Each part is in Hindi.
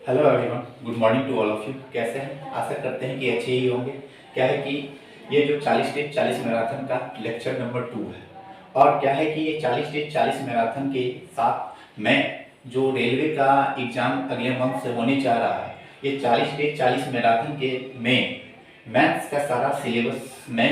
Hello everyone, good morning to all of you. कैसे हैं? आशा करते हैं कि अच्छे ही होंगे। क्या है कि ये जो 40 डे 40 मैराथन का लेक्चर नंबर 2 है, और क्या है कि ये 40 डे 40 मैराथन के साथ मैं जो रेलवे का एग्ज़ाम अगले मंथ से होने जा रहा है, ये 40 डे 40 मैराथन के में मैथ्स का सारा सिलेबस मैं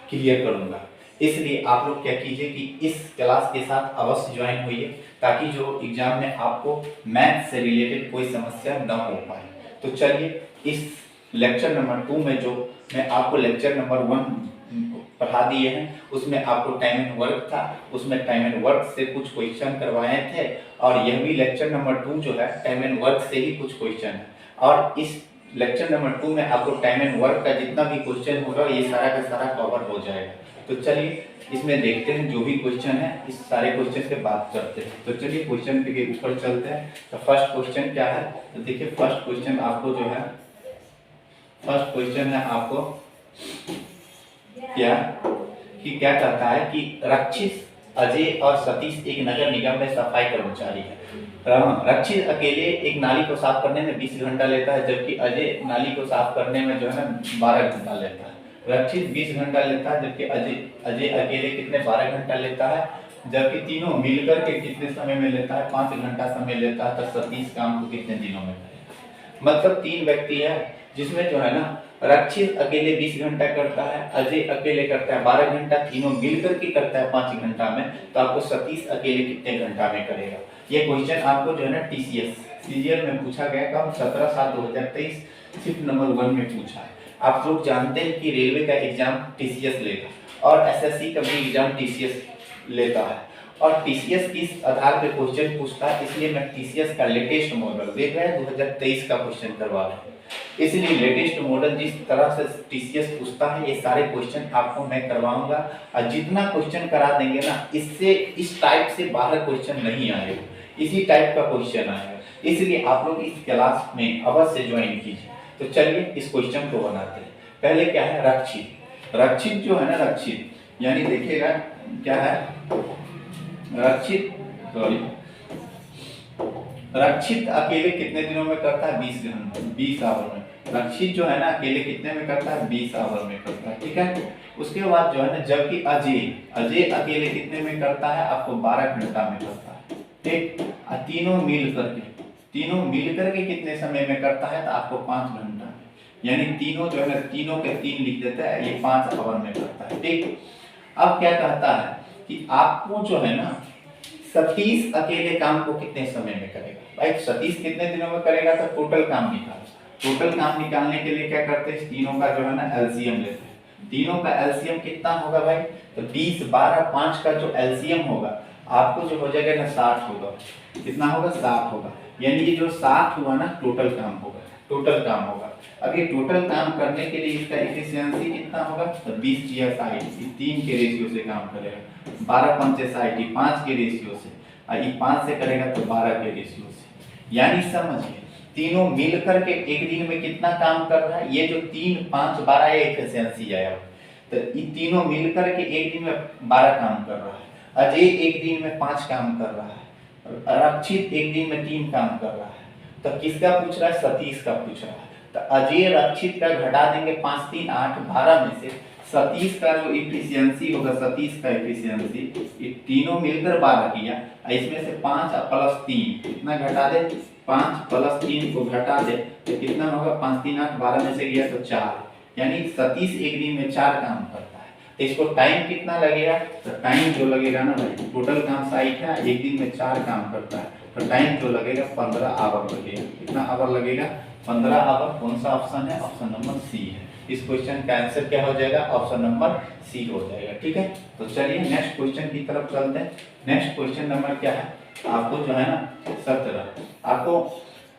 क्लियर करूँगा। इसलिए आप लोग क्या कीजिए कि इस क्लास के साथ अवश्य ज्वाइन होइए, ताकि जो एग्जाम में आपको मैथ से रिलेटेड कोई समस्या न हो पाए। तो चलिए, इस लेक्चर नंबर 2 में जो मैं आपको लेक्चर नंबर 1 पढ़ा दिए हैं, उसमें आपको टाइम एंड वर्क था, उसमें टाइम एंड वर्क से कुछ क्वेश्चन करवाए थे, और यह भी लेक्चर नंबर 2 जो है टाइम एंड वर्क से ही कुछ क्वेश्चन है। और इस लेक्चर नंबर 2 में आपको टाइम एंड वर्क का जितना भी क्वेश्चन होगा ये सारा का सारा कवर हो जाएगा। तो चलिए इसमें देखते हैं जो भी क्वेश्चन है, इस सारे क्वेश्चन पे बात करते हैं। तो चलिए क्वेश्चन के ऊपर चलते हैं। तो फर्स्ट क्वेश्चन क्या है? तो देखिए फर्स्ट क्वेश्चन आपको जो है, फर्स्ट क्वेश्चन है आपको क्या कि क्या कहता है कि रक्षित, अजय और सतीश एक नगर निगम में सफाई कर्मचारी है। रक्षित अकेले एक नाली को साफ करने में 20 घंटा लेता है, जबकि अजय नाली को साफ करने में जो है ना 12 घंटा लेता है। रक्षित 20 घंटा लेता है, जबकि अजय अजय अकेले कितने 12 घंटा लेता है, जबकि तीनों मिलकर के कितने समय में लेता है, 5 घंटा समय लेता है। तो सतीश काम को कितने दिनों में करेगा? मतलब 3 व्यक्ति है, जिसमें जो है ना रक्षित अकेले 20 घंटा करता है, अजय अकेले करता है 12 घंटा, तीनों मिलकर के करता है 5 घंटा में। तो आपको सतीश अकेले कितने घंटा में करेगा? ये क्वेश्चन आपको जो है ना टीसीएस सीरियल में पूछा गया, कब 17/7/2023 शिफ्ट नंबर 1 में पूछा है। आप लोग जानते हैं कि रेलवे का एग्जाम टीसीएस लेगा और एसएससी का भी एग्जाम टीसीएस लेता है, और टीसीएस किस आधार पे क्वेश्चन पूछता है, इसलिए मैं टीसीएस का लेटेस्ट मॉडल देख रहे हैं 2023 का क्वेश्चन करवा रहे हैं। इसलिए लेटेस्ट मॉडल जिस तरह से टीसीएस पूछता है, ये सारे क्वेश्चन आपको मैं करवाऊंगा, और जितना क्वेश्चन करा देंगे ना, इससे इस टाइप से बाहर क्वेश्चन नहीं आएगा, इसी टाइप का क्वेश्चन आएगा। इसलिए आप लोग इस क्लास में अवश्य ज्वाइन कीजिए। तो चलिए इस क्वेश्चन को बनाते हैं। पहले क्या है? रक्षित। रक्षित जो है ना, रक्षित यानी देखिएगा क्या है, रक्षित सॉरी रक्षित अकेले कितने दिनों में करता है? 20 आवर में। रक्षित जो है ना अकेले कितने में करता है? 20 आवर में करता है। ठीक है। उसके बाद जो है ना, जबकि अजय अजय अकेले कितने में करता है? आपको 12 घंटा में करता है। ठीक। तीनों मिल करके कितने समय में करता है? तो आपको 5 घंटा, यानी तीनों जो है ना, तीनों के 3 लिख देता है, ये 5 आवर में करता है। ठीक। अब क्या कहता है कि आपको जो है ना, सतीश अकेले काम को कितने समय में करेगा? भाई सतीश कितने दिनों में करेगा? तो टोटल काम निकालो। टोटल काम निकालने के लिए क्या करते हैं? तीनों का जो है ना एलसीएम लेते हैं। तीनों का एलसीएम कितना होगा भाई? तो 20, 12, 5 का जो एलसीएम होगा आपको जो हो जाएगा ना 60 होगा। कितना होगा? 60 होगा। यानी ये जो 60 हुआ ना टोटल काम होगा, टोटल काम होगा। अब ये टोटल काम करने के लिए इसका एफिशिएंसी कितना होगा? तो 20 या 60, 3 के रेशियो से काम करेगा। 12 पंचे 60, 5 के रेशियो से, और ये 5 से करेगा तो 12 के रेशियो से। यानी समझिए तीनों मिलकर के एक दिन में कितना काम कर रहा है? ये जो 3, 5, 12 एफिशिएंसी आया, तो ये तीनों मिलकर के एक दिन में 12 काम कर रहा है। अजय एक दिन में 5 काम कर रहा है, रक्षित एक दिन में 3 काम कर रहा है। तो किसका पूछ रहा है? सतीश का पूछ रहा है। तो अजय रक्षित का घटा देंगे 5, 3, 8, 12 में से सतीश का जो इफिशियंसी होगा, सतीश का इफिशियंसी, ये तीनों मिलकर 12 किया, इसमें से 5 प्लस 3 कितना घटा दे? 5 प्लस 3 को घटा दे तो कितना होगा? 5, 3, 8, 12 में से गया तो 4, यानी सतीश एक दिन में 4 काम करता है। तो इसको टाइम कितना लगेगा? तो टाइम जो लगेगा ना भाई, टोटल काम 60 है, एक दिन में 4 काम करता है, तो टाइम जो लगेगा 15 आवर लगेगा। कितना आवर लगेगा? 15 आवर। कौन सा ऑप्शन है? ऑप्शन नंबर सी है। इस क्वेश्चन का आंसर क्या हो जाएगा? ऑप्शन नंबर सी हो जाएगा। ठीक है। तो चलिए नेक्स्ट क्वेश्चन की तरफ चलते हैं। नेक्स्ट क्वेश्चन नंबर क्या है? आपको जो है ना 17, आपको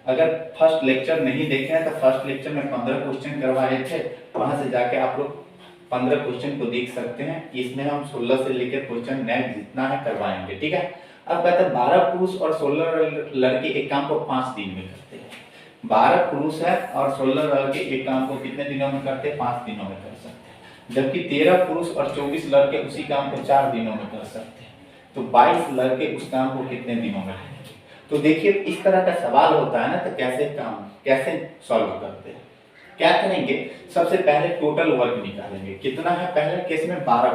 अगर फर्स्ट लेक्चर नहीं देखे हैं तो फर्स्ट लेक्चर में 15 क्वेश्चन करवाए थे, वहां से जाके आप लोग 15 क्वेश्चन को देख सकते हैं। इसमें हम 16 से लेकर क्वेश्चन नेक्स्ट जितना है करवाएंगे। ठीक है। अब कहते हैं 12 पुरुष और 16 लड़के एक काम को 5 दिन में करते हैं। 12 पुरुष है और 16 लड़के एक काम को कितने दिनों में करते हैं? 5 दिनों में कर सकते हैं। जबकि 13 पुरुष और 24 लड़के उसी काम को 4 दिनों में कर सकते हैं। तो 22 लड़के उस काम को कितने दिनों में करेंगे? तो देखिए इस तरह का सवाल होता है ना, तो कैसे सॉल्व करते हैं। क्या करेंगे, सबसे पहले टोटल वर्क निकालेंगे। कितना है, पहले केस में 12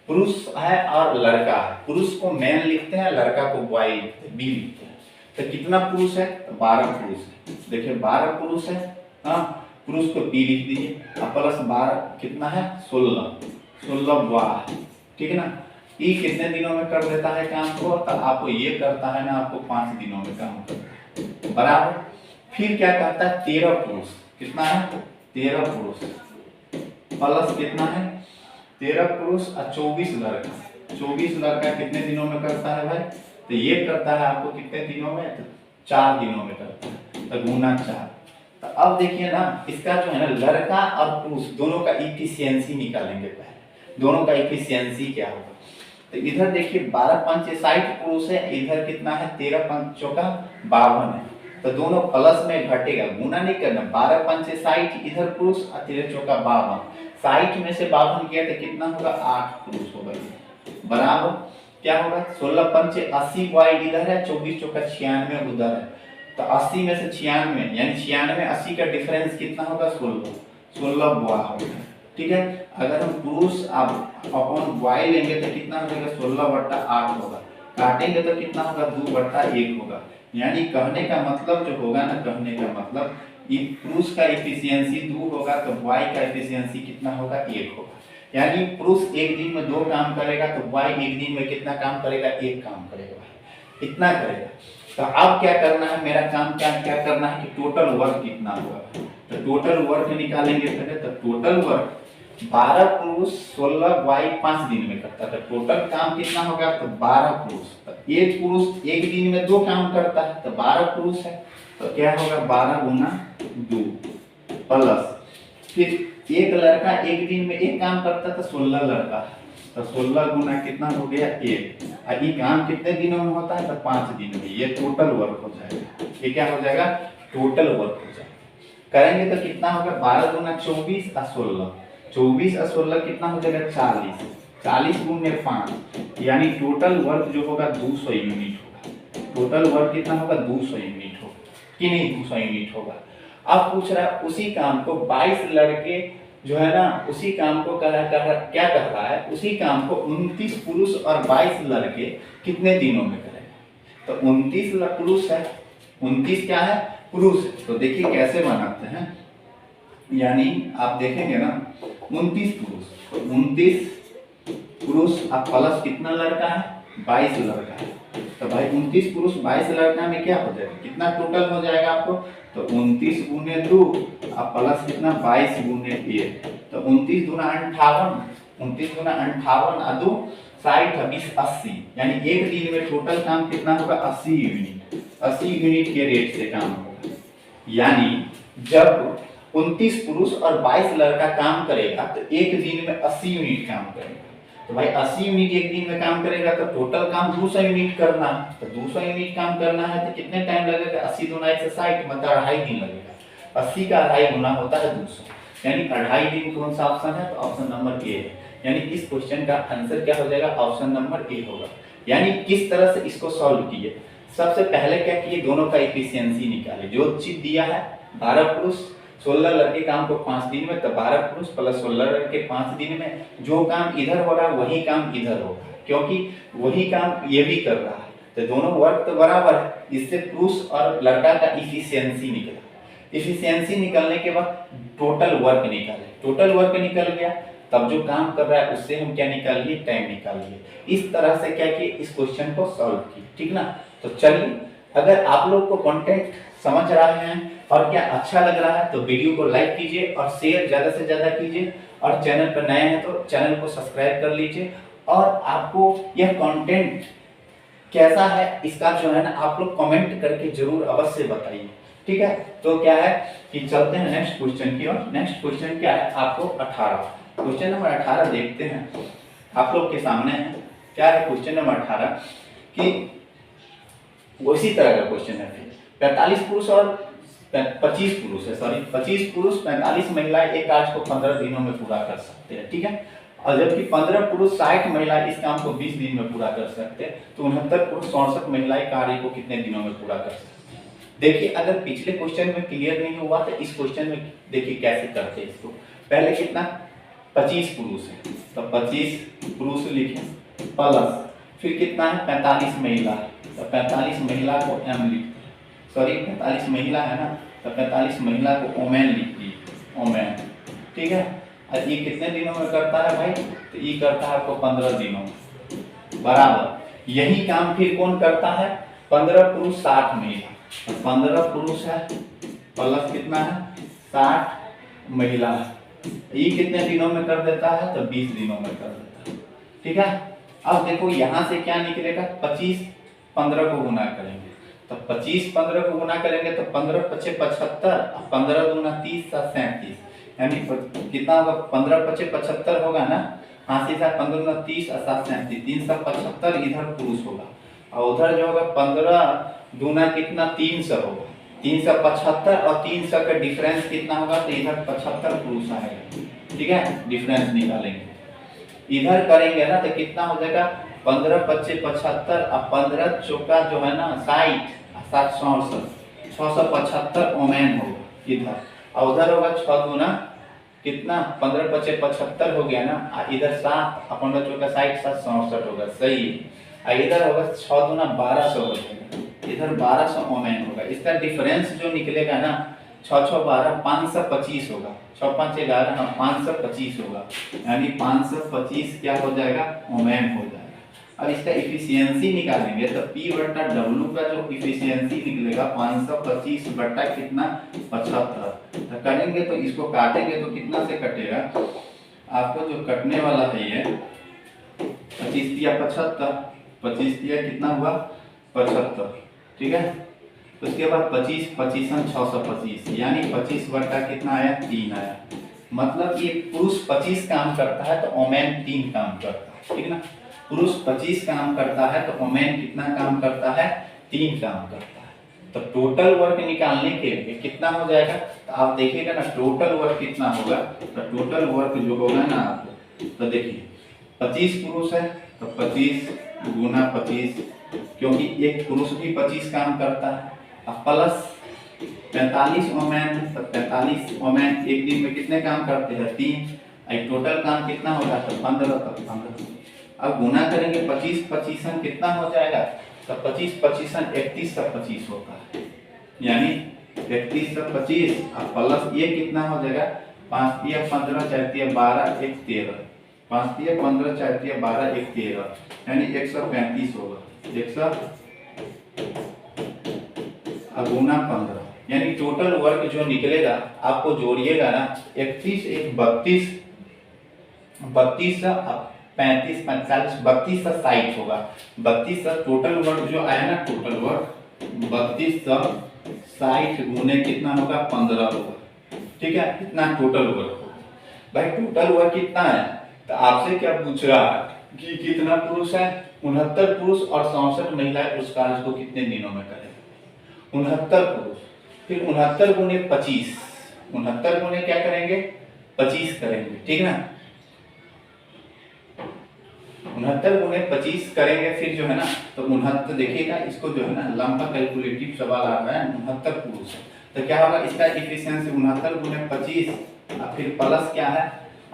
पुरुष है और लड़का है। पुरुष को मैन लिखते हैं, लड़का को बॉय लिखते हैं, बी लिखते हैं। तो कितना पुरुष है, तो 12 पुरुष है। देखिए 12 पुरुष है, हाँ, पुरुष को बी लिख दीजिए और प्लस 12 कितना है, 16 बॉय, ठीक है ना। ई कितने दिनों में कर देता है काम को, तो आपको ये करता है ना, आपको 5 दिनों में काम करता है, बराबर। फिर क्या कहता है, 13 पुरुष, कितना है, 13 पुरुष प्लस कितना है, 13 पुरुष और 24 लड़का। 24 लड़का कितने दिनों में करता है भाई, तो ये करता है आपको कितने दिनों में, तो 4 दिनों में करता है, तो गुना 4। तो अब देखिए ना, इसका जो है ना, लड़का और पुरुष दोनों का इफिशियंसी निकालेंगे पहले। दोनों का इफिशियंसी क्या होगा, तो इधर देखिए 12 पंचे 60 पुरुष है, इधर कितना है, 13 पंचों का 52 है। तो दोनों प्लस में घटेगा, गुना नहीं करना। 12 पंचे 60 इधर पुरुष और 13 चौका 52। 60 में से 52 किया तो कितना होगा, 8 पुरुष होगा, बराबर। क्या होगा, 16 पंचे 80 बॉय इधर है, 24 चौका 96 उधर है। तो 80 में से 96 यानी 96 80 का डिफरेंस कितना होगा, 16 बॉय होगा, ठीक है। अगर हम पुरुष अपॉन बॉय लेंगे तो कितना हो जाएगा, 16/8 होगा। काटेंगे तो कितना होगा, 2/1 होगा। यानी कहने का मतलब जो होगा ना, कहने का मतलब पुरुष का इफिशियंसी 2 होगा, तो बॉय का इफिशियंसी कितना होगा, 1 होगा। यानी पुरुष एक दिन में 2 काम करेगा, तो बॉय एक दिन में कितना काम करेगा, 1 काम करेगा, इतना करेगा। तो अब क्या करना है, मेरा काम क्या करना है कि टोटल वर्क कितना होगा। तो टोटल वर्क निकालेंगे पहले। तो टोटल वर्क 12 पुरुष 16 बॉय 5 दिन में करता है, तो टोटल काम कितना होगा, तो 12 पुरुष। तो एक पुरुष एक दिन में 2 काम करता है, तो 12 पुरुष है, तो क्या होगा, 12 गुना 2 प्लस फिर एक लड़का एक दिन में 1 काम करता है, तो 16 लड़का, तो 16 गुना कितना हो गया, 1। और ये काम कितने दिनों में होता है, तो 5 दिन में। ये टोटल वर्क हो जाएगा, ये क्या हो जाएगा, टोटल वर्क हो जाएगा। करेंगे तो कितना होगा, 12 गुना 24 और 16, 24 और 16 कितना हो जाएगा, 40, 40 गुने 5, यानी टोटल वर्क जो होगा 200 यूनिट होगा। टोटल वर्क कितना होगा, 200 यूनिट होगा कि नहीं, 200 यूनिट होगा। अब पूछ रहा है उसी काम को 22 लड़के जो है ना, उसी काम को क्या कह रहा है, उसी काम को 29 पुरुष और 22 लड़के कितने दिनों में करेंगे। तो 29 पुरुष है, 29 क्या है, पुरुष है। तो देखिए कैसे बनाते हैं, यानी आप देखेंगे ना, 29 पुरुष, 29 पुरुष अब प्लस कितना लड़का है, 22 लड़का है। तो भाई 29 पुरुष 22 लड़का में क्या हो जाएगा, कितना टोटल हो जाएगा आपको, तो 29 गुने 2 अब प्लस कितना, 22 गुने 1, तो 29 गुना 58, 29 गुना 58 और 2 60 20 80, यानी एक दिन में टोटल काम कितना होगा, 80 यूनिट। 80 यूनिट के रेट से काम होगा। यानी जब 29 पुरुष और 22 लड़का काम करेगा, तो एक दिन में 80 यूनिट काम करेगा। तो भाई 80 यूनिट एक दिन में काम करेगा, तो टोटल काम 200 यूनिट करना है। तो 200 यूनिट काम करना है तो कितने टाइम लगेगा, 80 दूना 160, मतलब 2.5 दिन लगेगा। 80 का 2.5 गुना होता है 200, यानी 2.5 दिन कौन सा ऑप्शन है, तो ऑप्शन नंबर ए है। यानी इस क्वेश्चन का आंसर क्या हो जाएगा, ऑप्शन नंबर ए होगा। यानी किस तरह से इसको सॉल्व किए, सबसे पहले क्या किए, दोनों का इफिशियंसी निकाले। जो चीज दिया है 12 पुरुष 16 लड़के काम को 5 दिन में, तो 12 पुरुष प्लस 16 लड़के 5 दिन में। जो काम इधर हो रहा है वही काम इधर होगा, क्योंकि वही काम ये भी कर रहा है, तो दोनों वर्क तो बराबर है। इससे पुरुष और लड़का का इफिशियंसी निकला। इफिशियंसी निकलने के बाद टोटल वर्क निकाले। टोटल वर्क निकल गया, तब जो काम कर रहा है उससे हम क्या निकाल लिए, टाइम निकाल लिए। इस तरह से क्या किए, इस क्वेश्चन को सॉल्व किए, ठीक ना। तो चलिए, अगर आप लोग को कंटेंट समझ रहे हैं और क्या अच्छा लग रहा है, तो वीडियो को लाइक कीजिए और शेयर ज्यादा से ज्यादा कीजिए। और चैनल पर नए हैं तो चैनल को सब्सक्राइब कर लीजिए। और आपको यह कंटेंट कैसा है, इसका जो है ना, आप लोग कमेंट करके जरूर अवश्य बताइए, ठीक है। तो क्या है कि चलते हैं नेक्स्ट क्वेश्चन की ओर। नेक्स्ट क्वेश्चन क्या है, आपको 18 क्वेश्चन नंबर 18 देखते हैं, आप लोग के सामने है। क्या है क्वेश्चन नंबर 18 कि उसी तरह का क्वेश्चन है। 45 पुरुष और 25 पुरुष है, सॉरी 25 पुरुष 45 महिलाएं एक कार्य को 15 दिनों में पूरा कर सकते हैं, ठीक है। और जबकि 15 पुरुष 60 महिलाएं इस काम को 20 दिन में पूरा कर सकते हैं, तो 69 पुरुष 64 महिलाएं कार्य को कितने दिनों में पूरा कर सकते हैं। देखिए अगर पिछले क्वेश्चन में क्लियर नहीं हुआ तो इस क्वेश्चन में देखिए कैसे करते हैं इसको। पहले कितना 25 पुरुष है तो 25 पुरुष लिखे प्लस फिर कितना है 45 महिला, तो 45 महिला को एम लिख, सॉरी 45 महिला है ना, तो 45 महिला को ओमेन लिख दी, ओमेन, ठीक है। और ये कितने दिनों में करता है भाई, तो ये करता है आपको 15 दिनों में, बराबर। यही काम फिर कौन करता है, 15 पुरुष 60 महिला, 15 पुरुष है प्लस कितना है 60 महिला है, ये कितने दिनों में कर देता है, तो 20 दिनों में कर देता है, ठीक है। अब देखो यहां से क्या निकलेगा, 25 15 को गुना करेंगे, तो 25 15 को गुना करेंगे तो 15 पचे 75, 15 दूना 30 37, यानी कितना होगा 15 पचे 75 होगा ना, हाँ सीधा 15 दूना 30 और 7 37, 375 इधर पुरुष होगा, और उधर जो होगा 15 दूना कितना 300 होगा, 375 और 300 का डिफरेंस कितना होगा, तो इधर 75 पुरुष आएगा, ठीक है, डिफरेंस निकालेंगे। इधर करेंगे ना तो कितना हो जाएगा 15 पच्चे 75 और 15 चौका जो है ना 60 7 67 675 ओमेन होगा इधर, और उधर होगा 6 दूना कितना 15 पच्चे 75 हो गया ना, इधर 7 और 15 चौका 60 7 67 होगा, सही है। और इधर होगा 6 दूना 1200 हो जाएगा, इधर 1200 ओमेन होगा। इसका डिफरेंस जो निकलेगा ना 6 6 12 525 होगा, 6 5 11 525 होगा, यानी 525 क्या हो जाएगा ओमेन हो जाएगा। अब इसका इफिशियंसी निकालेंगे तो P बटा W का जो इफिशियंसी निकलेगा 525 बटा कितना 75, तो करेंगे तो इसको काटेंगे तो कितना से कटेगा, आपको जो कटने वाला है ये 25 दिया 75, 25 दिया कितना हुआ 75, ठीक है। उसके बाद 25 25 625, यानी 25 बटा कितना आया 3 आया, मतलब ये पुरुष 25 काम करता है तो ओमेन 3 काम करता है, ठीक ना। पुरुष 25 काम करता है तो ओमेन कितना काम करता है 3 काम करता है। तो टोटल वर्क निकालने के लिए कितना हो जाएगा, तो आप देखिएगा ना टोटल वर्क कितना होगा, तो टोटल वर्क जो होगा ना आपको, तो देखिए 25 पुरुष है तो 25 गुना 25, क्योंकि एक पुरुष भी 25 काम करता है, अब प्लस 45 ओमेन, तो 45 ओमेन एक दिन में कितने काम करते हैं 3, टोटल काम कितना होगा तो 15, तो 15। अब गुना करेंगे 25 25 कितना हो जाएगा, तो 25 25 31 का 25 होता है, यानी 31 का 25 अब प्लस ये कितना हो जाएगा 5 दिया 15 4 दिया 12 1 13, 5 दिया 15 4 दिया 12 1 13, यानी 135 होगा, 100 गुना 15, यानी टोटल वर्क जो निकलेगा आपको जोड़िएगा ना 31 1 32 32 35 45 32 से 60 होगा, 32 से टोटल वर्क जो आया ना, टोटल वर्क 32 से 60 गुने कितना होगा 15 होगा, ठीक है, इतना टोटल वर्क होगा। भाई टोटल वर्क कितना है, तो आपसे क्या पूछ रहा है कि कितना पुरुष है, 69 पुरुष और 67 महिलाएं उस कार्य को कितने दिनों में करेंगे, 69 पुरुष, फिर 69 गुने 25, 69 गुने क्या करेंगे 25 करेंगे, ठीक ना, 69 गुने 25 करेंगे, फिर जो है ना तो 69 देखिएगा, इसको जो है ना लंबा कैलकुलेटिव सवाल आ रहा है, 69 पुरुष है तो क्या होगा इसका इफिशियंसी 69 गुने 25, और फिर प्लस क्या है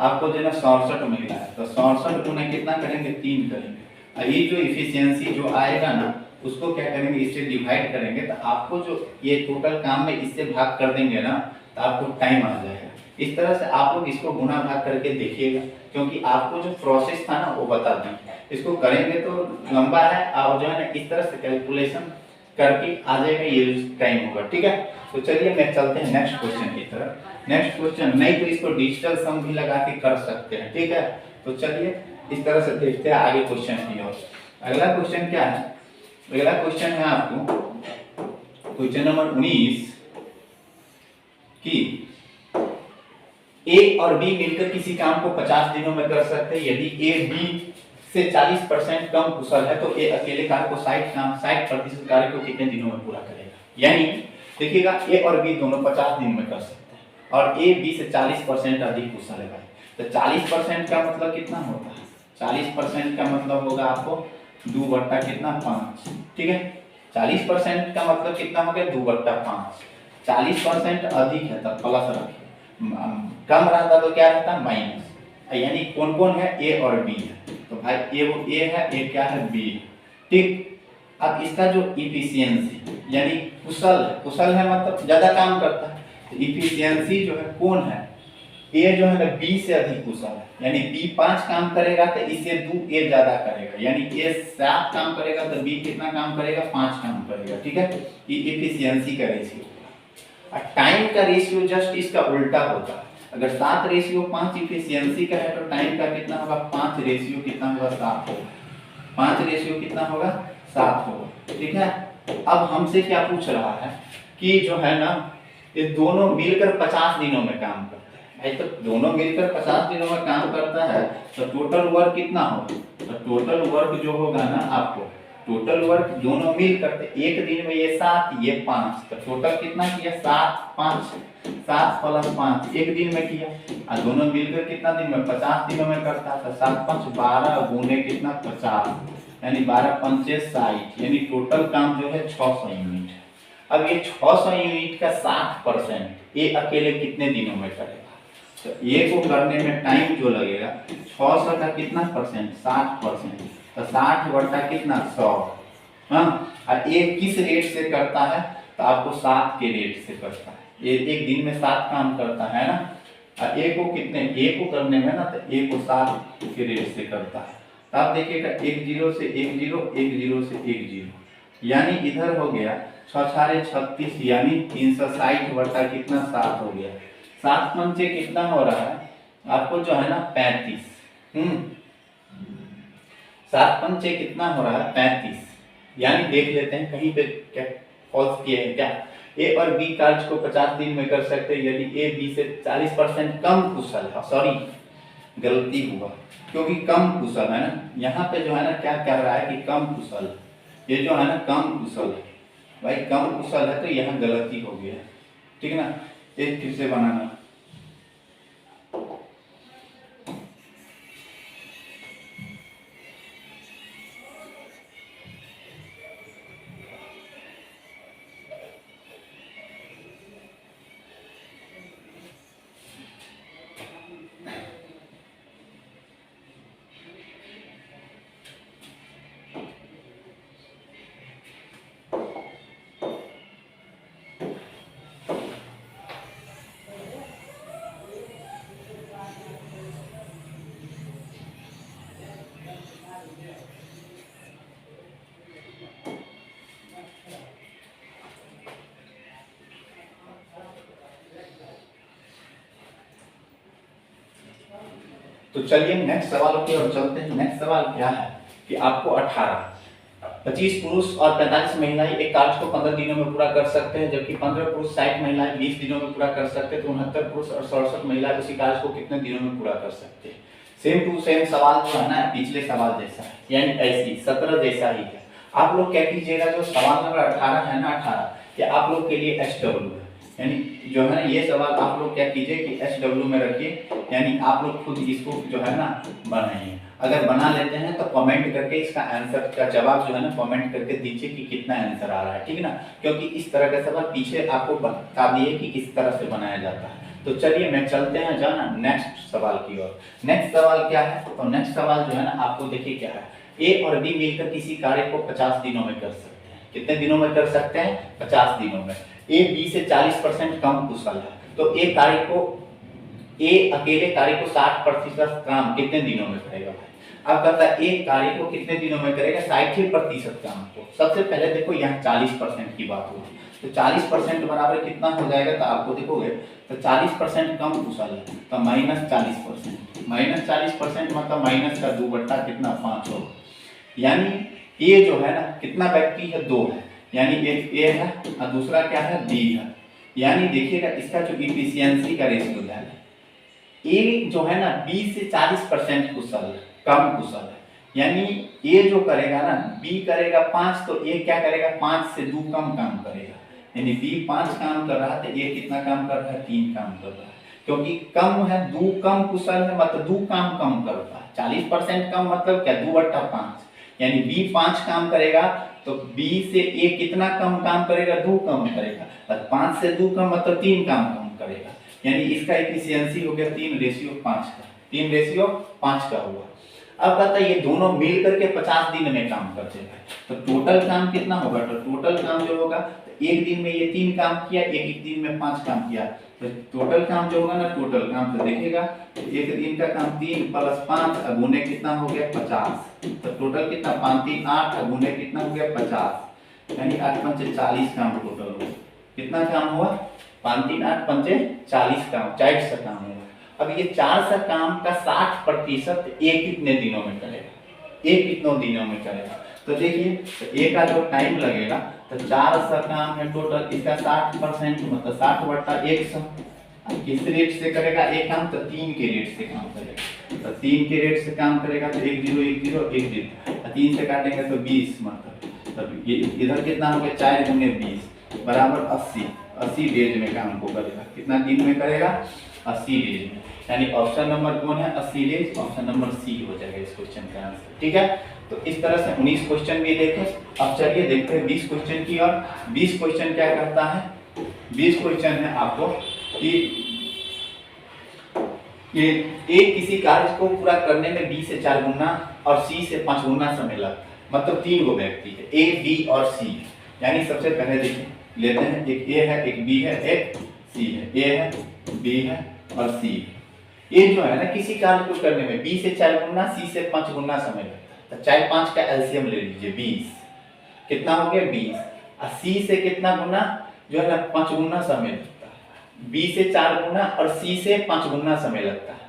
आपको जो है ना 67 महिला है, तो 67 गुने कितना करेंगे 3 करेंगे, और ये जो इफिशियंसी जो आएगा ना उसको क्या करेंगे इससे डिवाइड करेंगे, तो आपको जो ये टोटल काम में इससे भाग कर देंगे ना तो आपको टाइम आ जाएगा। इस तरह से आप लोग इसको गुना भाग करके देखिएगा, क्योंकि आपको जो प्रोसेस था ना वो बता दें, इसको करेंगे तो लंबा है, और जो है ना इस तरह से कैलकुलेशन करके आ जाएगा, ये टाइम होगा, ठीक है। तो चलिए मैं चलते हैं नेक्स्ट क्वेश्चन की तरफ। नेक्स्ट क्वेश्चन नहीं तो इसको डिजिटल सम भी लगा के कर सकते हैं, ठीक है। तो चलिए इस तरह से देखते हैं आगे क्वेश्चन की ओर। अगला क्वेश्चन क्या है, अगला क्वेश्चन है आपको क्वेश्चन नंबर 19 कि ए और बी मिलकर किसी काम को 50 दिनों में कर सकते हैं। यदि ए बी से 40% कम कुशल है तो ए अकेले कार्य को 60% कार्य को कितने दिनों में पूरा करेगा। यानी देखिएगा ए और बी दोनों 50 दिन में कर सकते हैं और ए बी से 40% अधिक कुशल है भाई। तो 40% का मतलब कितना होगा, 40% का मतलब होगा आपको 2 बट्टा कितना 5, ठीक है। 40% का मतलब कितना हो गया 2/5। 40% अधिक है तब प्लस रखिए, कम रहता तो क्या रहता माइनस। यानी कौन कौन है, ए और बी है। तो भाई ए है, ए क्या है बी है, ठीक। अब इसका जो इफिशियंसी यानी कुशल है मतलब ज्यादा काम करता है। तो इफिशियंसी जो है कौन है, ए जो है ना बी से अधिक कुशल है। यानी बी 5 काम करेगा तो इससे 2 ए ज्यादा करेगा। यानी ए 7 काम करेगा तो बी कितना काम करेगा 5 काम करेगा, ठीक है। ये इफिशियंसी का रेशियो। और टाइम का रेशियो जस्ट इसका उल्टा होता है। अगर 7:5 इफिशियंसी का है तो टाइम का कितना होगा 5 रेशियो कितना होगा 7 होगा। 5 रेशियो कितना होगा 7 होगा, ठीक है। अब हमसे क्या पूछ रहा है कि जो है ना ये दोनों मिलकर 50 दिनों में काम करते हैं। भाई तो दोनों मिलकर 50 दिनों में काम करता है तो टोटल वर्क कितना होगा, तो टोटल वर्क जो होगा ना आपको, टोटल वर्क दोनों मिलकर एक दिन में ये 7 ये 5, तो टोटल कितना किया 7 5, 7 + 5 एक दिन में किया। और दोनों मिलकर कितना दिन में 50 दिनों में करता है। तो 7 5 12 गुने कितना 50, यानी 12 पंचे 60, यानी टोटल काम जो है 600 यूनिट है। अब ये 600 यूनिट का 60% ये अकेले कितने दिनों में करेगा, तो ए को करने में टाइम जो लगेगा 600 का कितना परसेंट 60%, तो 60 बटा कितना 100। हाँ, और ये किस रेट से करता है, तो आपको 7 के रेट से करता है। ये एक दिन में 7 काम करता है ना, और ए को कितने, ए को करने में ना तो ए को 7 के रेट से करता है। तो आप देखिएगा 1 0 से 1 0, 1 0 से 1 0, यानी इधर हो गया 6 6 36, यानी 360 बटा कितना 7 हो गया। 7 पंचे कितना हो रहा है आपको जो है ना 35। 7 पंचे कितना हो रहा है 35, यानी देख लेते हैं कहीं पे क्या फॉल्स किया है क्या। ए और बी कार्य को 50 दिन में कर सकते हैं यदि ए बी से 40% कम कुशल है। सॉरी गलती हुआ, क्योंकि कम कुशल है ना, यहाँ पे जो है ना क्या कह रहा है कि कम कुशल, ये जो है ना कम कुशल है। भाई कम कुशल है तो यहाँ गलती हो गया, ठीक है ना। एक फिर से बनाना, तो चलिए नेक्स्ट सवाल की ओर चलते हैं। नेक्स्ट सवाल क्या है कि आपको 25 पुरुष और 45 महिलाएं एक कार्य को 15 दिनों में पूरा कर सकते हैं, जबकि 15 पुरुष 60 महिलाएं 20 दिनों में पूरा कर सकते हैं। तो 69 पुरुष और 67 महिलाएं उसी कार्य को कितने दिनों में पूरा कर सकते हैं। सेम टू सेम सवाल जो है ना पिछले सवाल जैसा है, यानी ऐसी 17 जैसा ही है। आप लोग क्या कीजिएगा, जो सवाल नंबर 18 है ना 18, ये आप लोग के लिए SW है, यानी जो है ना ये सवाल आप लोग क्या कीजिए कि SW में रखिए, यानी आप लोग खुद इसको जो है ना बनाइए। अगर बना लेते हैं तो कमेंट करके इसका आंसर का जवाब जो है ना कमेंट करके दीजिए कि कितना आंसर आ रहा है, ठीक है ना। क्योंकि इस तरह का सवाल पीछे आपको बता दिए कि किस तरह से बनाया जाता है। तो चलिए मैं चलते हैं जो है ना नेक्स्ट सवाल की ओर। नेक्स्ट सवाल क्या है, तो नेक्स्ट सवाल जो है ना आपको देखिए क्या है, ए और बी मिलकर किसी कार्य को 50 दिनों में कर सकते हैं। कितने दिनों में कर सकते हैं 50 दिनों में। ए बी से 40% कम कुशल है, तो ए कार्य को, ए अकेले कार्य को 60% काम कितने दिनों में करेगा भाई। अब कहता है एक कार्य को कितने दिनों में करेगा 60% काम को। सबसे पहले देखो यहाँ 40% की बात होगी, तो 40% बराबर कितना हो जाएगा, तो आपको देखोगे तो 40% कम कुशल है तो -40%, -40% मतलब माइनस का 2 बट्टा कितना 5 होगा। यानी ये जो है ना कितना व्यक्ति है 2 है, यानी एक ए है और दूसरा क्या है बी है। यानी देखिएगा इसका जो इफिशियंसी का रेशियो है, ए जो है ना बी से 40% कुशल है, कम कुशल है। यानी ए जो करेगा ना बी करेगा 5, तो ए क्या करेगा 5 से 2 कम काम करेगा। यानी बी 5 काम कर रहा है तो ए कितना काम कर रहा है 3 काम कर रहा है। क्योंकि कम है, दू कम कुशल है, मतलब दू काम कम करता है। 40% कम मतलब क्या, 2/5, यानी बी 5 काम करेगा तो बी से ए कितना कम काम करेगा, 2 कम करेगा। और 5 से 2 कम मतलब 3 काम कम करेगा, यानी इसका एफिशिएंसी हो गया 3:5 का, 3:5 का हुआ। अब कहता है ये दोनों मिल करके 50 दिन में काम करते हैं, तो टोटल काम कितना होगा, तो टोटल काम जो होगा, तो एक दिन में ये 3 काम किया, एक दिन में 5 काम किया, तो टोटल काम जो होगा ना, टोटल काम तो देखेगा, एक दिन का काम 3 + 5 गुने कितना हो गया 50, तो टोटल कितना 5 3 8 गुने कितना हो गया 50, यानी 8 पंचे 40 काम टोटल हुआ। कितना काम हुआ, 5 3 8 पंचे 40 काम, 40 काम हुआ। अब ये 400 काम का 60% एक कितने दिनों में करेगा, एक कितनों दिनों में करेगा, तो देखिए तो एक का जो टाइम लगेगा, तो 400 काम है टोटल, इसका 60% मतलब 60/100। किस रेट से करेगा एक काम, तो 3 के रेट से काम करेगा, तो 3 के रेट से काम करेगा, तो 1 0 1 0 1 0, 3 से काटेंगे तो 20, मतलब तब ये इधर कितना हो गया 4 × 20 बराबर 80, 80 डेज में काम को करेगा। कितना दिन में करेगा, 80 डेज में, यानी ऑप्शन नंबर कौन है 80 डेज, ऑप्शन नंबर सी हो जाएगा इस क्वेश्चन का आंसर। ठीक है, तो इस तरह से 19 क्वेश्चन भी देखे। अब चलिए देखते हैं 20 क्वेश्चन की, और 20 क्वेश्चन क्या करता है, 20 क्वेश्चन है आपको कि ये एक किसी कार्य को पूरा करने में बी से 4 गुना और सी से 5 गुना समय लगता है, मतलब 3 गो व्यक्ति है, ए बी और सी, यानी सबसे पहले देखिए लेते हैं, एक ए है, एक बी है, एक सी है, ए है, बी है और सी है। ये जो है ना किसी कार्य को करने में बी से 4 गुना, सी से 5 गुना समय लगता है, तो 4 5 का एलसीएम ले लीजिए 20, कितना हो गया 20, और सी से कितना गुना जो है ना 5 गुना समय लगता है, बी से 4 गुना और सी से 5 गुना समय लगता है,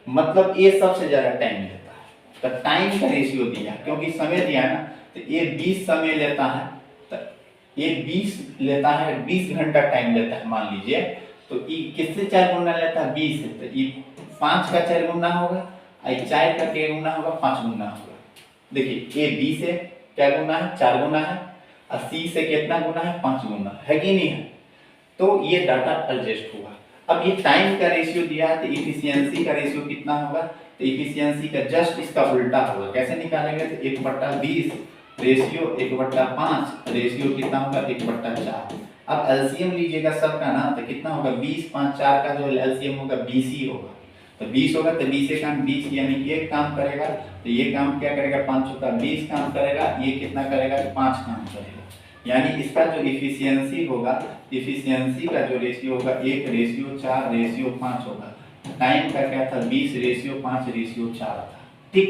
मतलब ये सबसे ज्यादा टाइम लेता है। तो टाइम का रेशियो दिया, क्योंकि समय दिया है ना, तो ये 20 समय लेता है, तो ये 20 लेता है, 20 घंटा टाइम लेता है मान लीजिए, तो ये किससे 4 गुना लेता है 20 से, तो ये 5 का 4 गुना होगा, 4 का 4 गुना होगा, 5 गुना होगा। देखिए ए बी से क्या गुना है 4 गुना है, और सी से कितना गुना है 5 गुना है कि नहीं है, तो ये डाटा एडजस्ट हुआ। अब ये टाइम का रेशियो दिया है, तो इफिशियंसी का रेशियो कितना होगा, तो इफिशियंसी का जस्ट इसका उल्टा होगा। कैसे निकालेंगे, तो 1/20 रेशियो 1/5 रेशियो कितना होगा 1/4। अब एलसीएम लीजिएगा सबका ना, तो कितना होगा 20 5 4 का जो एलसीएम होगा 20 ही होगा, तो 20 होगा, तो 20 का 20 यानी एक काम करेगा, तो ये काम क्या करेगा 5 का 20 काम करेगा, ये कितना करेगा 5 काम करेगा, यानी इसका जो इफिशियंसी होगा, इफिशियंसी का जो रेशियो होगा 1:4:5 होगा। टाइम का क्या था 20:5:4 था। ठीक,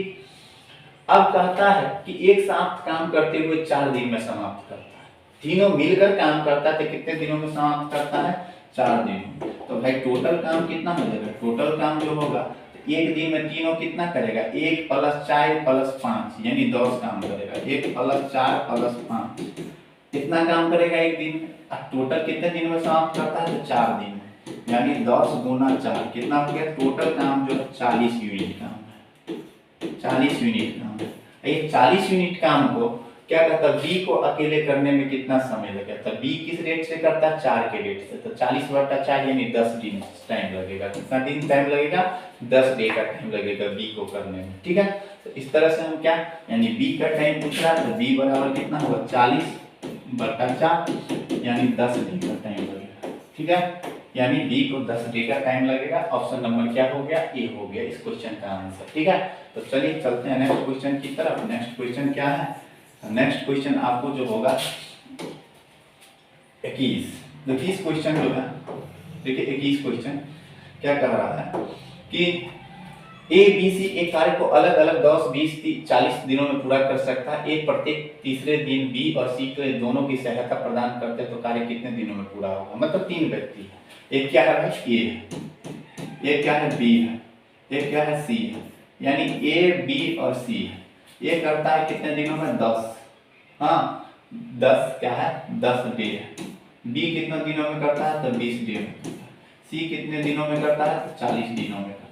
अब कहता है कि एक साथ काम करते हुए 4 दिन में समाप्त करता है, तीनों मिलकर काम करता है, तो कितने दिनों में समाप्त करता है 4 दिन। तो भाई टोटल काम कितना हो जाएगा, टोटल काम जो होगा तो एक दिन में तीनों कितना करेगा 1 + 4 + 5 यानी 10 काम करेगा, 1 + 4 + 5 कितना काम करेगा एक दिन में। अब टोटल कितने दिन में समाप्त करता है, तो 4 दिन में, यानी 10 × 4 कितना हो गया, टोटल काम जो 40 यूनिट काम है, 40 यूनिट काम है। ये 40 यूनिट काम को क्या कहता है बी को अकेले करने में कितना समय लगेगा, तो बी किस रेट से करता है 4 के रेट से, तो 40/4 यानी 10 दिन टाइम लगेगा। कितना दिन टाइम लगेगा 10 डे का टाइम लगेगा बी को करने में। ठीक है, तो इस तरह से हम क्या यानी बी का टाइम पूछ रहा है, तो बी बराबर कितना होगा 40/4 यानी 10 डे का टाइम लगेगा। ठीक है, यानी बी को 10 डे का टाइम लगेगा। ऑप्शन नंबर क्या हो गया ए हो गया इस क्वेश्चन का आंसर। ठीक है, तो चलिए चलते हैं नेक्स्ट क्वेश्चन की तरफ। नेक्स्ट क्वेश्चन क्या है, नेक्स्ट क्वेश्चन आपको जो होगा 21 क्वेश्चन जो है, देखिए 21 क्वेश्चन क्या कह रहा है कि ए बी सी एक कार्य को अलग अलग 10 20 30 40 दिनों में पूरा कर सकता है। ए प्रत्येक तीसरे दिन बी और सी को दोनों की सहायता प्रदान करते हैं, तो कार्य कितने दिनों में पूरा होगा। मतलब 3 व्यक्ति है, एक क्या है भाई ए है, एक क्या है बी है, एक क्या है सी है, यानी ए बी और सी है। ये करता है कितने दिनों में 10, हाँ 10 क्या है 10 डे है। बी कितने दिनों में करता है, तो 20 डे में करता है। सी कितने दिनों में करता है, तो 40 दिनों में करता है।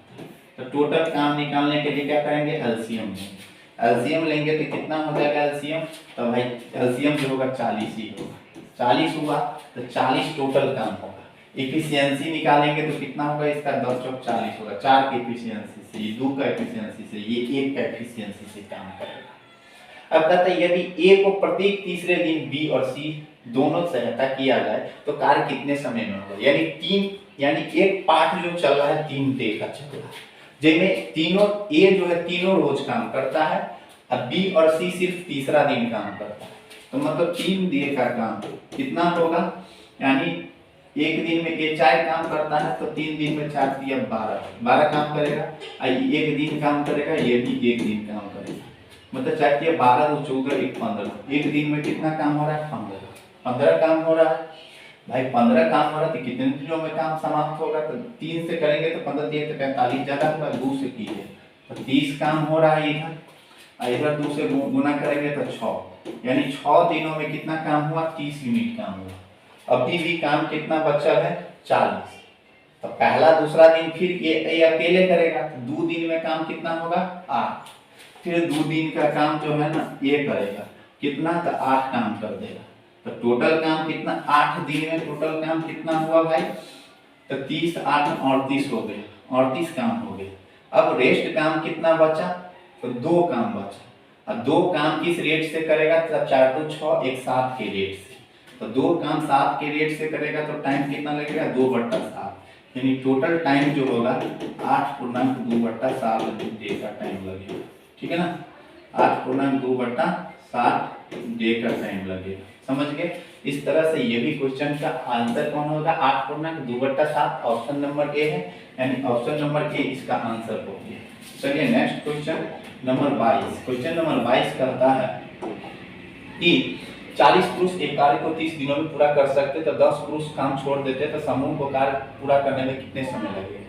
तो टोटल काम निकालने के लिए क्या करेंगे एलसीएम लेंगे। एलसीएम लेंगे तो कितना हो जाएगा एलसीएम, तो भाई एलसीएम जो होगा 40 ही होगा। 40 हुआ तो 40 टोटल काम होगा, इफिशियंसी निकालेंगे तो कितना होगा इसका 10 चौक 40 होगा, 4 की इफिशियंसी से, ये 2 का इफिशियंसी से, ये 1 का इफिशियंसी से काम करेगा। अब कहते हैं यदि ए को प्रत्येक तीसरे दिन बी और सी दोनों से सहायता किया जाए तो कार्य कितने समय में होगा, यानी एक पाठ जो चल रहा है 3 डे का चल रहा है, जिसमें तीनों ए जो है तीनों रोज काम करता है, अब बी और सी सिर्फ तीसरा दिन काम करता है, तो मतलब 3 डे का काम कितना होगा, यानी एक दिन में ये 4 काम करता है तो 3 दिन में 4 दिया 12 काम करेगा, एक दिन काम करेगा, ये भी एक दिन काम करेगा, मतलब 4 दिया 12 2 14 1 15, एक दिन में कितना काम हो रहा है 15 काम हो रहा है भाई, 15 काम हो रहा है तो कितने दिनों में काम समाप्त होगा, तो 3 से करेंगे तो 15 दिए तो 45 ज्यादा होगा, 2 से कीजिए तो 30 काम हो रहा है इधर 2 से गुना करेंगे तो 6, यानी 6 दिनों में कितना काम हुआ 30 यूनिट काम हुआ। अभी भी काम कितना बचा है 40, तो पहला दूसरा दिन फिर ये अकेले करेगा तो 2 दिन में काम कितना होगा 8, फिर 2 दिन का काम जो है ना ये करेगा कितना तो 8 काम कर देगा, तो टोटल काम कितना 8 दिन में टोटल काम कितना हुआ भाई, तो 30 8 38 हो गए, 38 काम हो गए। अब रेस्ट काम कितना बचा, तो 2 काम बचा, अब 2 काम किस रेट से करेगा, तो 4 2 6 1 7 के रेट से, तो 2 काम 7 के रेट से करेगा तो टाइम कितना लगेगा 2/7, यानी टोटल टाइम जो होगा 8.2/7 डे का टाइम लगेगा, ठीक है ना, 8.2/7 डे का टाइम लगेगा, समझ गए। इस तरह से ये भी क्वेश्चन का आंसर कौन होगा 8.2/7, ऑप्शन नंबर ए है, यानी ऑप्शन नंबर ए इसका आंसर हो गया। चलिए next question number 22, question number 22 कहता है कि 40 पुरुष एक कार्य को 30 दिनों में पूरा कर सकते तो 10 पुरुष काम छोड़ देते तो समूह को कार्य पूरा करने में कितने समय लगेगा।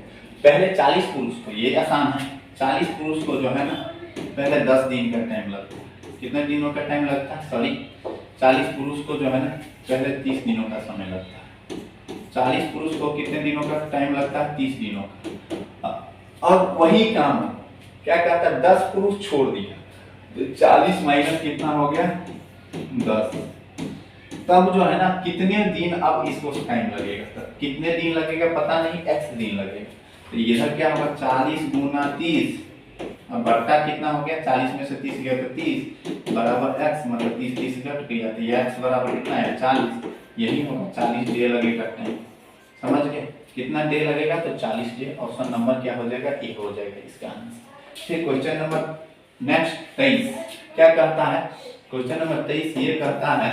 पहले 40 पुरुष को, ये आसान है, 40 पुरुष को जो है ना पहले 10 दिन का टाइम लगता है, कितने दिनों का टाइम लगता है, सॉरी 40 पुरुष को जो है ना पहले 30 दिनों का समय लगता है, 40 पुरुष को कितने दिनों का टाइम लगता है 30 दिनों का। अब वही काम क्या कहता है 10 पुरुष छोड़ दिया तो 40 माइनस कितना हो गया 10, तब जो है ना कितने दिन अब इसको टाइम लगेगा, तब कितने दिन लगेगा पता नहीं, x दिन लगेगा, तो इधर क्या होगा 40 गुना 30, अब बट्टा कितना हो गया 40 में से 30 गया तो 30 बराबर x, मतलब 30 30 घट गया तो ये x बराबर कितना है 40, यही होगा 40 डे लगेगा टाइम, समझ गए कितना डे लगेगा, तो 40 डे, ऑप्शन नंबर क्या हो जाएगा ए हो जाएगा इसका आंसर। फिर क्वेश्चन नंबर नेक्स्ट 23 क्या कहता है, क्वेश्चन नंबर 23 ये कहता है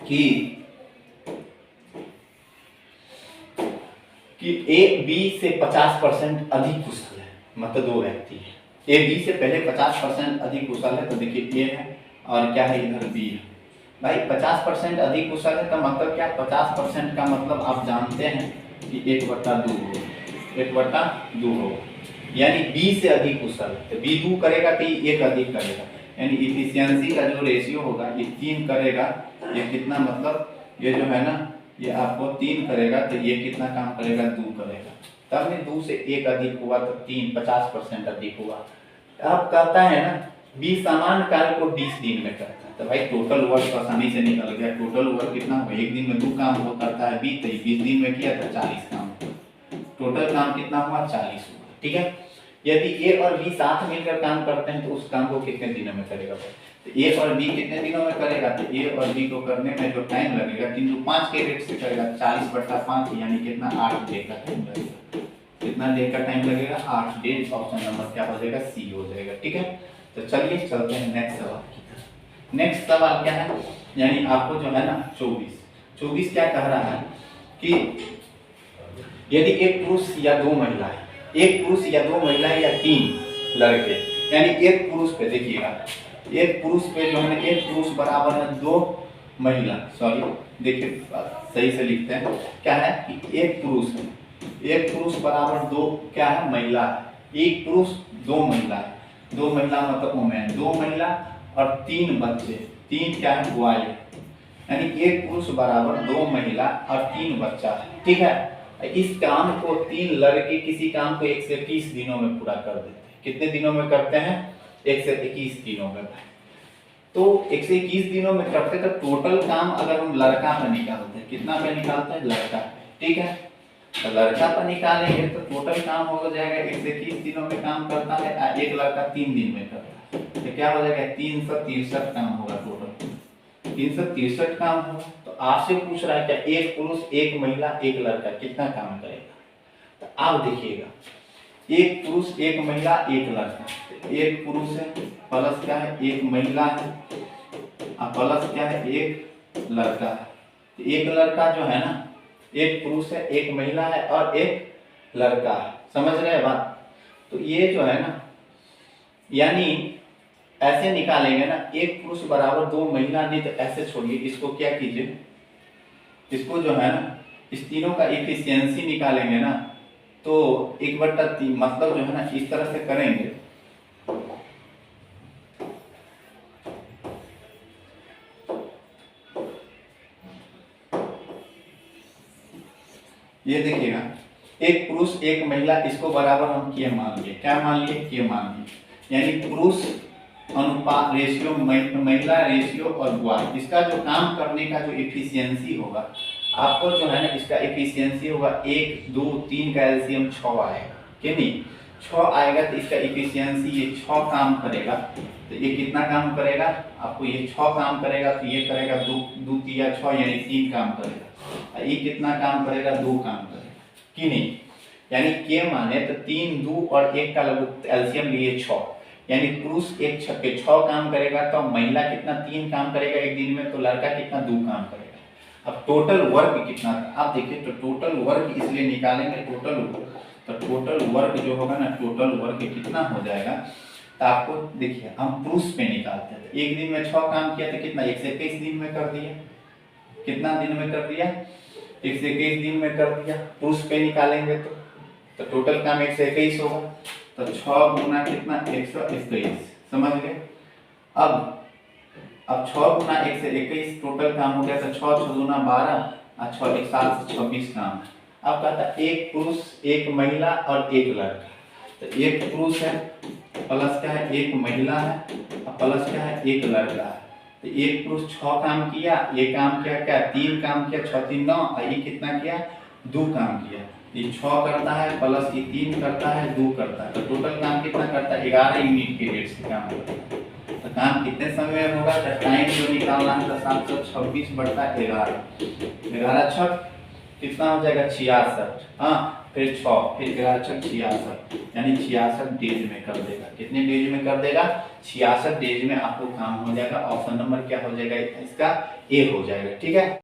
कि ए बी से 50% अधिक कुशल है, मतलब 2 व्यक्ति है, ए बी से पहले 50% अधिक कुशल है, तो देखिए ए है और क्या है इधर बी है, भाई 50% अधिक कुशल है तो मतलब क्या 50% का मतलब आप जानते हैं कि 1/2 होगा, 1/2 होगा, यानी बी से अधिक कुशल है तो बी 2 करेगा तो ये 1 अधिक करेगा, यानी इफिशियंसी का जो रेशियो होगा ये 3 करेगा, ये कितना मतलब ये जो है ना ये आपको 3 करेगा तो ये कितना काम करेगा 2 करेगा, तब में 2 से 1 अधिक हुआ तो 3 50% अधिक हुआ। अब कहता है ना बी समान कार्य को 20 दिन में करता है, तो भाई टोटल वर्क आसानी से निकल गया, टोटल वर्क कितना हुआ, एक दिन में 2 काम वो करता है बी, तो 20 दिन में किया तो 40 काम हुआ, टोटल काम कितना हुआ 40 हुआ, ठीक है। यदि ए और बी साथ मिलकर काम करते हैं तो उस काम को कितने दिनों में करेगा, तो ए और बी कितने दिनों में करेगा, तो ए और बी को करने में जो टाइम लगेगा किंतु 5 के रेट से करेगा 40/5, यानी कितना 8 डे का टाइम लगेगा, कितना डे का टाइम लगेगा 8 डे, ऑप्शन नंबर क्या हो जाएगा सी हो जाएगा, ठीक है। तो चलिए चलते हैं नेक्स्ट सवाल की तरफ। नेक्स्ट सवाल क्या है, यानी आपको जो है ना 24 क्या कह रहा है कि यदि एक पुरुष या 2 महिलाएं, एक पुरुष या 2 महिलाएं या 3 लड़के, यानी एक पुरुष पे देखिएगा, एक पुरुष पे जो है ना एक पुरुष बराबर है 2 महिला, सॉरी देखिए सही से लिखते हैं, क्या है कि एक पुरुष बराबर 2 क्या है महिला है, एक पुरुष 2 महिला है, 2 महिला मतलब वुमेन, 2 महिला और 3 बच्चे, 3 क्या है बॉय, यानी एक पुरुष बराबर 2 महिला और 3 बच्चा है, ठीक है। इस काम को 3 लड़के किसी काम को 1 से 21 दिनों में पूरा कर देते हैं, कितने दिनों में करते हैं 1 से 21 दिनों में। तो 121 दिनों में करते तो टोटल काम अगर हम लड़का पर निकालते हैं, कितना पे निकालते हैं, लड़का, ठीक है। तो लड़का पर निकालेंगे तो टोटल काम हो जाएगा 121 दिनों में काम करता है, एक लड़का 3 दिन में करता है, तो क्या हो जाएगा 363 काम होगा टोटल, 363 काम होगा। तो आपसे पूछ रहा है क्या एक पुरुष एक महिला एक लड़का कितना काम करेगा, तो आप देखिएगा एक पुरुष एक महिला एक लड़का, तो एक पुरुष है प्लस क्या है एक महिला है प्लस क्या है एक लड़का है। तो एक लड़का जो है ना, एक पुरुष है एक महिला है और एक लड़का है, समझ रहे हैं बात। तो ये जो है ना, यानी ऐसे निकालेंगे ना, एक पुरुष बराबर 2 महिला, नहीं तो ऐसे छोड़िए, इसको क्या कीजिए, इसको जो है ना इस तीनों का एफिशिएंसी निकालेंगे ना, तो 1/3 मतलब जो है ना इस तरह से करेंगे। ये देखिएगा एक पुरुष एक महिला, इसको बराबर हम के मान लिए, क्या मान लिए, के मान लिए, यानी पुरुष अनुपात रेशियो महिला रेशियो और गुण, इसका जो काम करने का जो एफिशिएंसी होगा, आपको जो है ना इसका एफिशिएंसी होगा 1 2 3 का एलसीएम 6 आएगा, कि नहीं 6 आएगा, तो इसका एफिशिएंसी ये 6 काम करेगा। तो ये कितना काम करेगा, आपको ये 6 काम करेगा, तो ये करेगा 2 2 3 6 यानी 3 काम करेगा, ये कितना काम करेगा, 2 काम करेगा, कि नहीं। यानी के माने तो 3 2 और 1 का लगभग एलसीएम लिए 6, यानी पुरुष एक छक्के 6 काम करेगा, तो महिला कितना 3 काम करेगा एक दिन में, तो लड़का कितना 2 काम करेगा। अब टोटल वर्क कितना था, आप देखिए, तो टोटल वर्क इसलिए निकालेंगे, टोटल वर्क जो होगा ना, टोटल वर्क कितना हो जाएगा, तो आपको देखिए हम पुरुष पे निकालते हैं, एक दिन में 6 काम किया तो कितना 121 दिन में कर दिया, कितना दिन में कर दिया 121 दिन में कर दिया। पुरुष पे निकालेंगे तो टोटल काम 121 होगा, तो 6 गुना कितना 121, समझ गए। अब 6 गुना 121 टोटल काम हो गया, तो 6 6 गुना 12 और 6 1 7 से 26 काम है। अब कहता है एक पुरुष एक महिला और एक लड़का, तो एक पुरुष है प्लस क्या है एक महिला है और प्लस क्या है एक लड़का है। तो एक पुरुष 6 काम किया, ये काम किया क्या 3 काम किया, 6 3 9, और ये कितना किया 2 काम किया। ये 6 करता है प्लस ये 3 करता है 2 करता है, तो टोटल काम कितना करता है 11 यूनिट पीरियड से काम करता है। तो काम कितने समय में होगा, तो टाइम जो निकालना है तो 726/11, 11 छक कितना हो जाएगा 66, हाँ फिर 6 फिर 11 छक 66, यानी 66 डेज में कर देगा। कितने डेज में कर देगा 66 डेज में आपको काम हो जाएगा। ऑप्शन नंबर क्या हो जाएगा इसका, ए हो जाएगा, ठीक है।